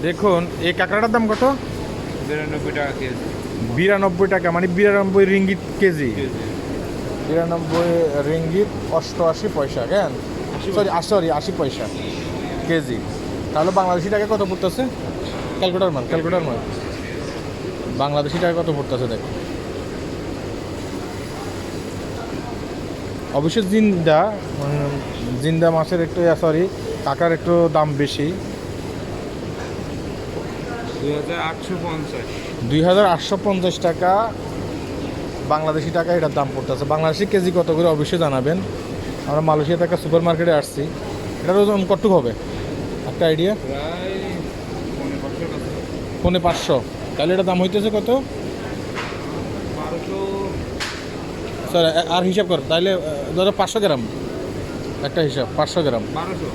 দেখুন এই কাঁকড়াটার দাম কত? 92 টাকা কেজি। 92 টাকা, মানে 92 রিঙ্গিত কেজি। 92 রিঙ্গিত 88 পয়সা, কেন সরি 80 পয়সা কেজি। তাহলে বাংলাদেশি টাকা কত পড়তেছে? ক্যালকুলেটর মান বাংলাদেশি টাকা কত পড়তেছে দেখ। অবশ্য জিন্দা মাছের একটু কাঁকড়ার একটু দাম বেশি। 2850 টাকা বাংলাদেশি টাকা এটার দাম পড়তেছে। বাংলাদেশি কেজি কত করে অবশ্যই জানাবেন। আমরা মালয়েশিয়াতে একটা সুপার মার্কেটে আসছি, এটার ওজন কতটুকু হবে একটা আইডিয়া? প্রায় 550। তাহলে এটার দাম হইতেছে কত? 1200। স্যার আর হিসাব কর, তাহলে ধরো 500 গ্রাম একটা হিসাব, 500 গ্রাম 1200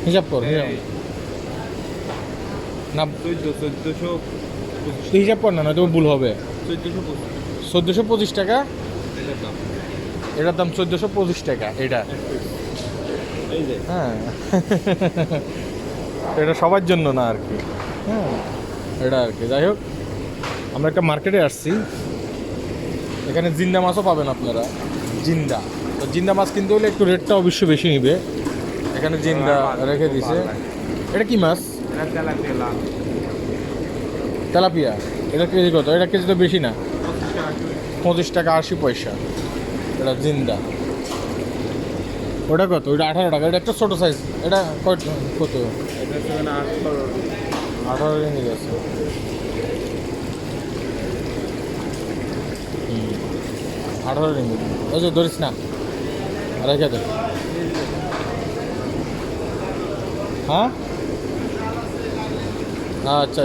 হিসাব কর। না 1400 তুই হিসাব কর, না তো ভুল হবে। 1425 টাকা এটার দাম। 1425 টাকা এটা। এই যে হ্যাঁ এটা সবার জন্য না আর কি। হ্যাঁ এটা আর কি। যাই হোক, আমরা একটা মার্কেটে আসছি, এখানে জিন্দা মাছও পাবেন আপনারা। তো জিন্দা মাছ কিনতে হলে একটু রেটটা অবশ্যই বেশি নিবে। এখানে জিন্দা রেখে দিছে। এটা কি মাছ? তেলাপিয়া। এটা কেজি কত? এটা কেজি তো বেশি না, 25 টাকা 80 পয়সা এটা জিন্দা। ওটা কত? ওইটা 18 টাকা। এটা একটা ছোটো সাইজ। এটা কত? 18 রেঞ্জে গেছে। 18 রেঞ্জে। ওই যে ধরিস না, রেখে দে। হ্যাঁ আচ্ছা।